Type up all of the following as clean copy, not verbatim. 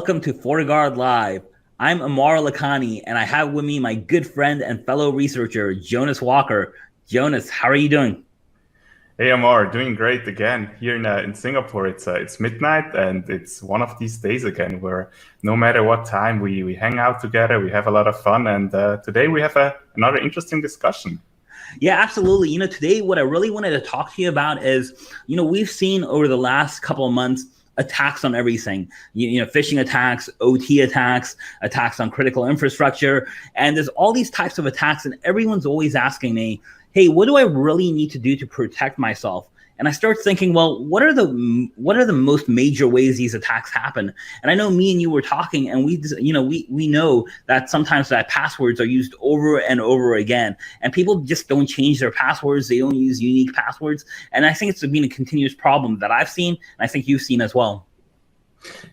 Welcome to FortiGuard Live. I'm Aamir Lakhani, and I have with me my good friend and fellow researcher, Jonas Walker. Jonas, how are you doing? Hey Amar, doing great again here in Singapore. It's midnight and it's one of these days again where no matter what time we hang out together, we have a lot of fun, and today we have another interesting discussion. Yeah, absolutely. Today what I really wanted to talk to you about is, we've seen over the last couple of months attacks on everything, phishing attacks, OT attacks, attacks on critical infrastructure. And there's all these types of attacks, and everyone's always asking me, hey, what do I really need to do to protect myself? And I start thinking, well, what are the most major ways these attacks happen? And I know me and you were talking, and we know that sometimes that passwords are used over and over again, and people just don't change their passwords. They don't use unique passwords, and I think it's been a continuous problem that I've seen, and I think you've seen as well.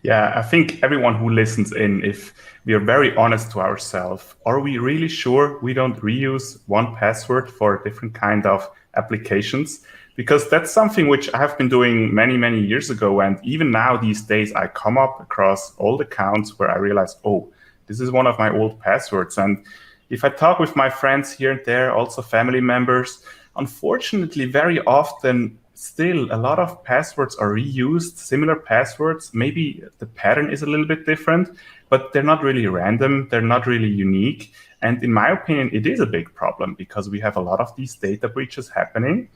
Yeah, I think everyone who listens in, if we are very honest to ourselves, are we really sure we don't reuse one password for different kind of applications? Because that's something which I have been doing many, many years ago. And even now, these days, I come up across old accounts where I realize, oh, this is one of my old passwords. And if I talk with my friends here and there, also family members, unfortunately, very often, still a lot of passwords are reused, similar passwords. Maybe the pattern is a little bit different, but they're not really random. They're not really unique. And in my opinion, it is a big problem because we have a lot of these data breaches happening.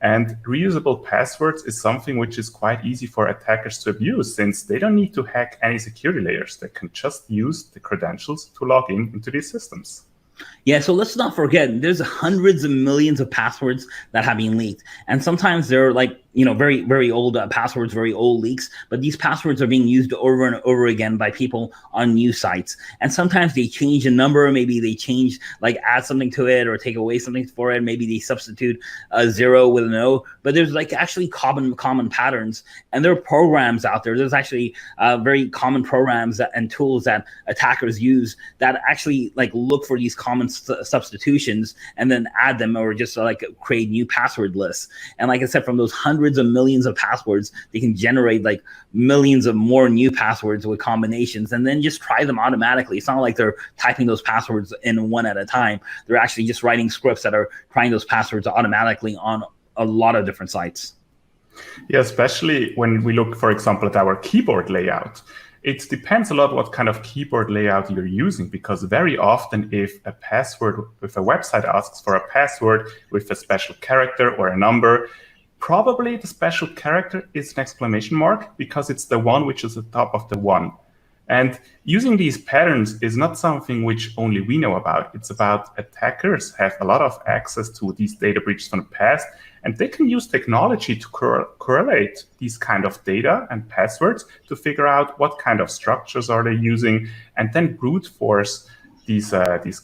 And reusable passwords is something which is quite easy for attackers to abuse, since they don't need to hack any security layers. They can just use the credentials to log into these systems. Yeah, so let's not forget, there's hundreds of millions of passwords that have been leaked. And sometimes they're like, very, very old passwords, very old leaks. But these passwords are being used over and over again by people on news sites. And sometimes they change a number. Maybe they change, like add something to it or take away something for it. Maybe they substitute a 0 with an O. But there's like actually common patterns. And there are programs out there. There's actually very common programs and tools that attackers use that actually like look for these common substitutions and then add them, or just like create new password lists. And like I said, from those hundreds of millions of passwords, they can generate like millions of more new passwords with combinations and then just try them automatically. It's not like they're typing those passwords in one at a time. They're actually just writing scripts that are trying those passwords automatically on a lot of different sites. Yeah, especially when we look, for example, at our keyboard layout. It depends a lot what kind of keyboard layout you're using, because very often if a website asks for a password with a special character or a number, probably the special character is an exclamation mark, because it's the one which is at the top of the one. And using these patterns is not something which only we know about. It's about attackers have a lot of access to these data breaches from the past, and they can use technology to correlate these kind of data and passwords to figure out what kind of structures are they using, and then brute force these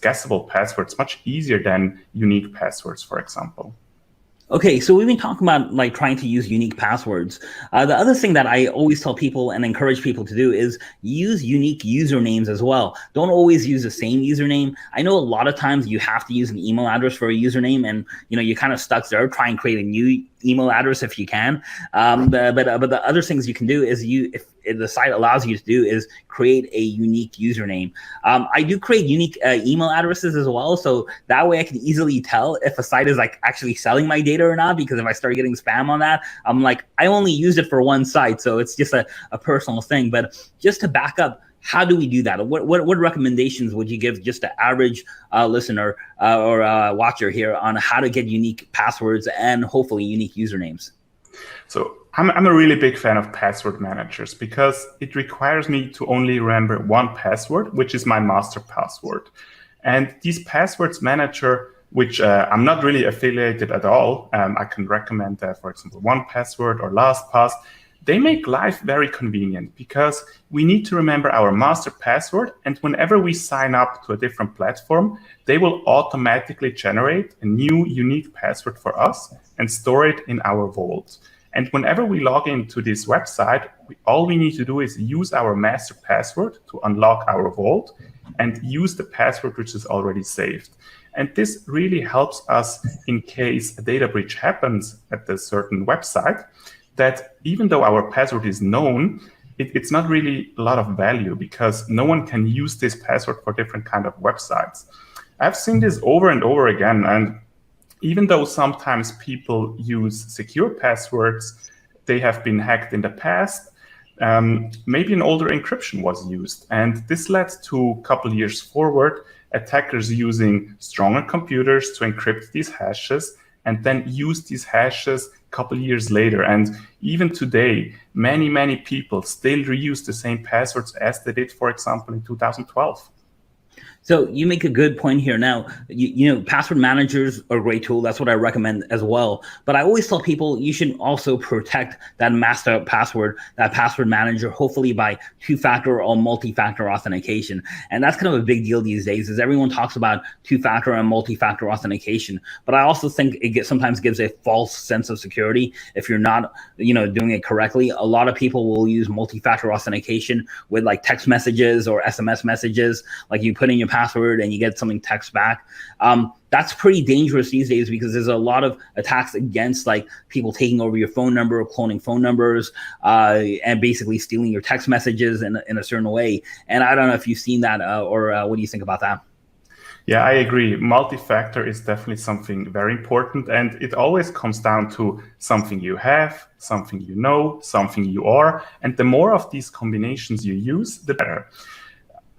guessable passwords much easier than unique passwords, for example. Okay, so we've been talking about like trying to use unique passwords. The other thing that I always tell people and encourage people to do is use unique usernames as well. Don't always use the same username. I know a lot of times you have to use an email address for a username, and you're kind of stuck there. Try and create a new email address if you can. But the other things you can do is if the site allows you to do is create a unique username. I do create unique email addresses as well, so that way I can easily tell if a site is like actually selling my data or not, because if I start getting spam on that, I'm like, I only used it for one site, so it's just a personal thing. But just to back up, how do we do that? What recommendations would you give just the average listener or watcher here on how to get unique passwords and hopefully unique usernames? So I'm a really big fan of password managers, because it requires me to only remember one password, which is my master password. And these passwords manager, which I'm not really affiliated at all, I can recommend, for example, 1Password or LastPass. They make life very convenient, because we need to remember our master password, and whenever we sign up to a different platform, they will automatically generate a new unique password for us and store it in our vault. And whenever we log into this website, all we need to do is use our master password to unlock our vault and use the password which is already saved. And this really helps us in case a data breach happens at a certain website, that even though our password is known, it's not really a lot of value because no one can use this password for different kind of websites. I've seen this over and over again, and even though sometimes people use secure passwords, they have been hacked in the past. Maybe an older encryption was used, and this led to a couple years forward attackers using stronger computers to encrypt these hashes and then use these hashes a couple years later. And even today, many people still reuse the same passwords as they did, for example, in 2012. So you make a good point here. Now, you know, password managers are a great tool. That's what I recommend as well. But I always tell people you should also protect that master password, that password manager, hopefully by two-factor or multi-factor authentication. And that's kind of a big deal these days, is everyone talks about two-factor and multi-factor authentication. But I also think it sometimes gives a false sense of security if you're not, you know, doing it correctly. A lot of people will use multi-factor authentication with like text messages or SMS messages, like you put in your password and you get something text back. That's pretty dangerous these days because there's a lot of attacks against like people taking over your phone number or cloning phone numbers and basically stealing your text messages in a certain way. And I don't know if you've seen that or what do you think about that? Yeah, I agree. Multi-factor is definitely something very important, and it always comes down to something you have, something you know, something you are, and the more of these combinations you use, the better.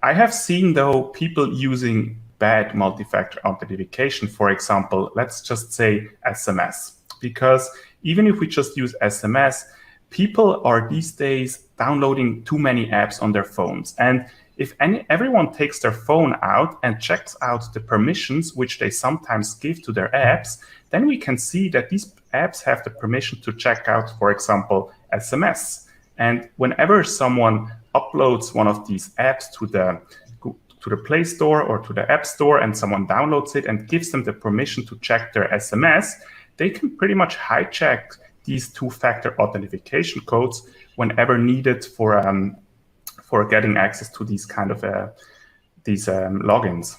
I have seen, though, people using bad multi-factor authentication, for example, let's just say SMS, because even if we just use SMS, people are these days downloading too many apps on their phones. And if everyone takes their phone out and checks out the permissions which they sometimes give to their apps, then we can see that these apps have the permission to check out, for example, SMS. And whenever someone uploads one of these apps to the Play Store or to the App Store and someone downloads it and gives them the permission to check their SMS, they can pretty much hijack these two-factor authentication codes whenever needed for getting access to these kind of logins.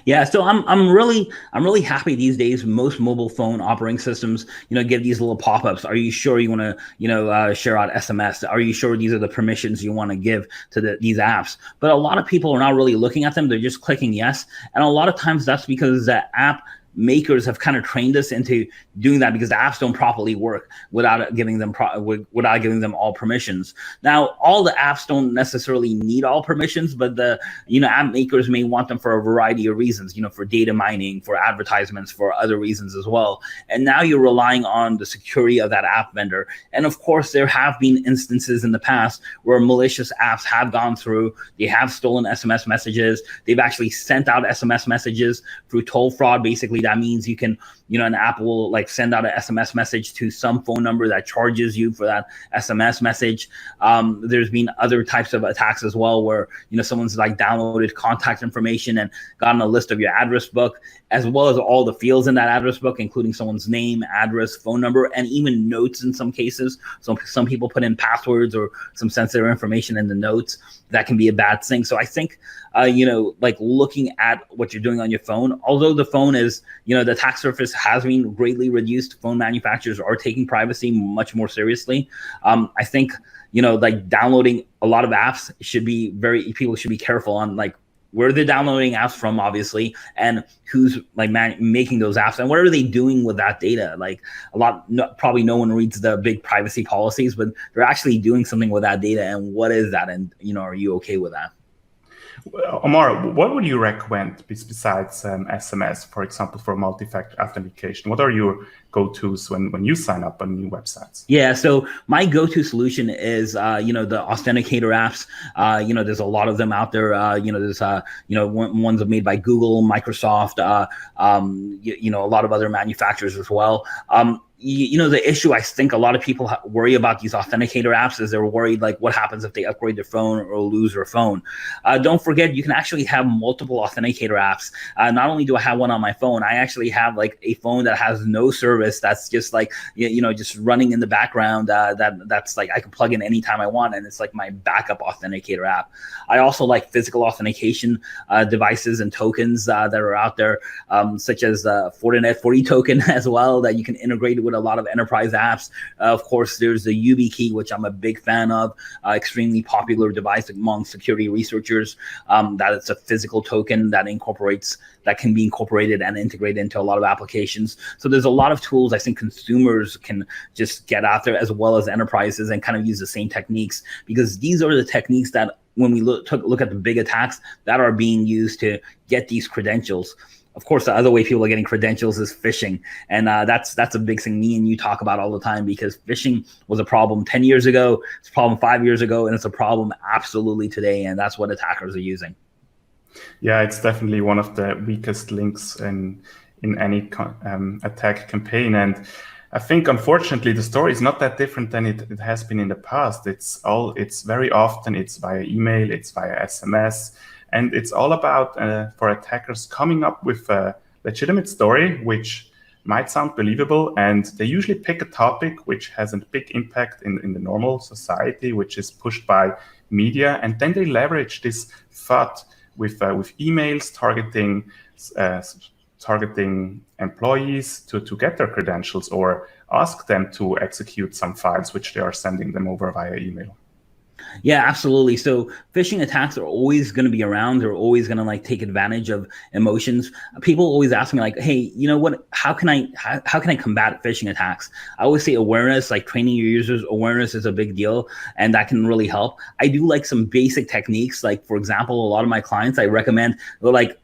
Yeah, so I'm really happy these days. Most mobile phone operating systems, you know, give these little pop-ups. Are you sure you want to, you know, share out SMS? Are you sure these are the permissions you want to give to these apps? But a lot of people are not really looking at them. They're just clicking yes, and a lot of times that's because the app makers have kind of trained us into doing that because the apps don't properly work without giving them all permissions. Now, all the apps don't necessarily need all permissions, but the, you know, app makers may want them for a variety of reasons, you know, for data mining, for advertisements, for other reasons as well. And now you're relying on the security of that app vendor. And of course, there have been instances in the past where malicious apps have gone through, they have stolen SMS messages, they've actually sent out SMS messages through toll fraud. Basically, that means you can, you know, an app will like send out an SMS message to some phone number that charges you for that SMS message. There's been other types of attacks as well where, you know, someone's like downloaded contact information and gotten a list of your address book, as well as all the fields in that address book, including someone's name, address, phone number, and even notes in some cases. So some people put in passwords or some sensitive information in the notes. That can be a bad thing. So I think, you know, like looking at what you're doing on your phone, although the phone is, you know, the attack surface has been greatly reduced. Phone manufacturers are taking privacy much more seriously. I think, you know, like downloading a lot of apps people should be careful on like where they're downloading apps from, obviously, and who's like making those apps and what are they doing with that data. Like probably no one reads the big privacy policies, but they're actually doing something with that data. And what is that? And, you know, are you okay with that? Well, Aamir, what would you recommend besides SMS, for example, for multi-factor authentication? What are your go-tos when you sign up on new websites? Yeah, so my go-to solution is, you know, the authenticator apps. You know, there's a lot of them out there. You know, there's, you know, ones made by Google, Microsoft, you know, a lot of other manufacturers as well. You know, the issue I think a lot of people worry about these authenticator apps is they're worried like what happens if they upgrade their phone or lose their phone. Don't forget, you can actually have multiple authenticator apps. Not only do I have one on my phone, I actually have like a phone that has no service. That's just like, you know, just running in the background. That's like I can plug in anytime I want, and it's like my backup authenticator app. I also like physical authentication devices and tokens that are out there, such as Fortinet 40 token as well, that you can integrate with with a lot of enterprise apps. Of course, there's the YubiKey, which I'm a big fan of, extremely popular device among security researchers. That it's a physical token that can be incorporated and integrated into a lot of applications. So there's a lot of tools I think consumers can just get out there, as well as enterprises, and kind of use the same techniques, because these are the techniques that, when we look at the big attacks that are being used to get these credentials. Of course, the other way people are getting credentials is phishing. And that's a big thing me and you talk about all the time, because phishing was a problem 10 years ago, it's a problem 5 years ago, and it's a problem absolutely today. And that's what attackers are using. Yeah, it's definitely one of the weakest links in any attack campaign. And I think, unfortunately, the story is not that different than it has been in the past. It's very often, it's via email, it's via SMS, and it's all about, for attackers, coming up with a legitimate story, which might sound believable, and they usually pick a topic which has a big impact in the normal society, which is pushed by media, and then they leverage this FUD with emails targeting employees to get their credentials, or ask them to execute some files which they are sending them over via email. Yeah, absolutely. So phishing attacks are always going to be around. They're always going to take advantage of emotions. People always ask me hey, you know what? How can I combat phishing attacks? I always say awareness, training your users. Awareness is a big deal, and that can really help. I do some basic techniques. For example, a lot of my clients, I recommend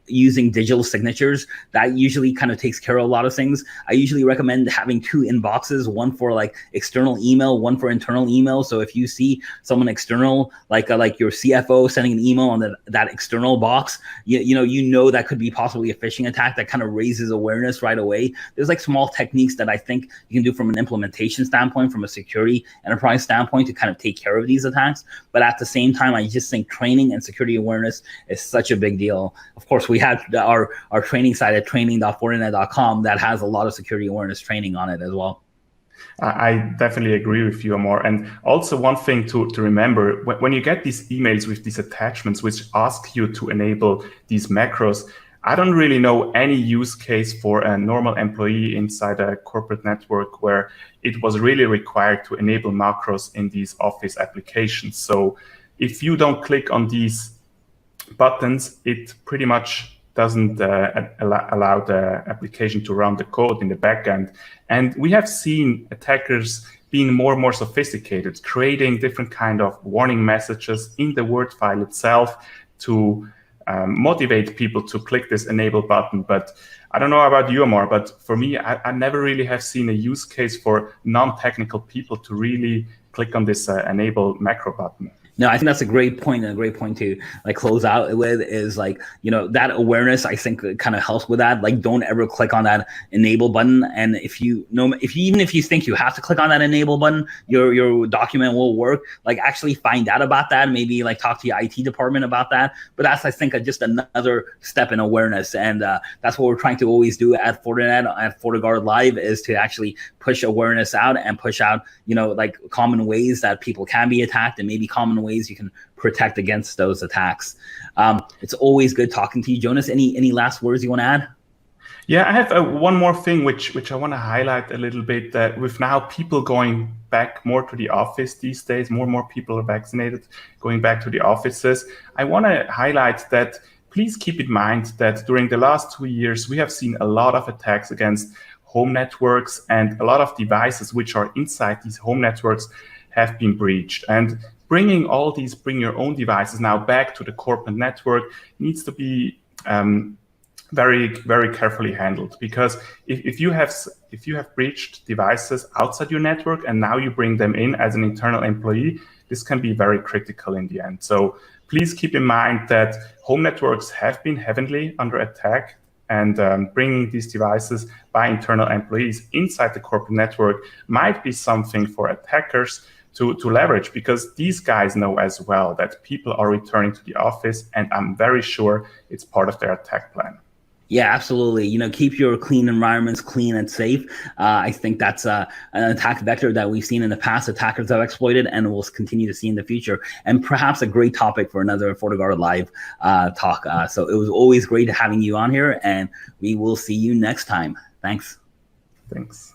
using digital signatures. That usually kind of takes care of a lot of things. I usually recommend having 2 inboxes, one for external email, one for internal email. So if you see someone external, like your CFO sending an email on that external box, you know that could be possibly a phishing attack. That kind of raises awareness right away. There's small techniques that I think you can do from an implementation standpoint, from a security enterprise standpoint, to kind of take care of these attacks. But at the same time, I just think training and security awareness is such a big deal. Of course, we have our training site at training.fortinet.com that has a lot of security awareness training on it as well. I definitely agree with you, Aamir. And also, one thing to remember, when you get these emails with these attachments which ask you to enable these macros, I don't really know any use case for a normal employee inside a corporate network where it was really required to enable macros in these Office applications. So if you don't click on these buttons, it pretty much doesn't allow the application to run the code in the backend. And we have seen attackers being more and more sophisticated, creating different kind of warning messages in the Word file itself to motivate people to click this enable button. But I don't know about you, Aamir, but for me, I never really have seen a use case for non-technical people to really click on this enable macro button. No, I think that's a great point, and a great point to close out with is that awareness, I think, kind of helps with that. Don't ever click on that enable button. And even if you think you have to click on that enable button, your document will work. Actually find out about that. Maybe talk to your IT department about that. But that's, I think, just another step in awareness. And that's what we're trying to always do at Fortinet, at FortiGuardLIVE, is to actually push awareness out and push out, common ways that people can be attacked, and maybe common ways you can protect against those attacks. It's always good talking to you, Jonas. Any last words you want to add? Yeah, I have one more thing which I want to highlight a little bit. That with now people going back more to the office these days, more and more people are vaccinated, going back to the offices. I want to highlight that please keep in mind that during the last 2 years, we have seen a lot of attacks against home networks, and a lot of devices which are inside these home networks have been breached. And bring your own devices now back to the corporate network needs to be very, very carefully handled, because if you have breached devices outside your network and now you bring them in as an internal employee, this can be very critical in the end. So please keep in mind that home networks have been heavily under attack, and bringing these devices by internal employees inside the corporate network might be something for attackers to leverage, because these guys know as well that people are returning to the office, and I'm very sure it's part of their attack plan. Yeah, absolutely. Keep your clean environments clean and safe. I think that's an attack vector that we've seen in the past. Attackers have exploited, and we'll continue to see in the future. And perhaps a great topic for another FortiGuardLIVE talk. So it was always great having you on here, and we will see you next time. Thanks. Thanks.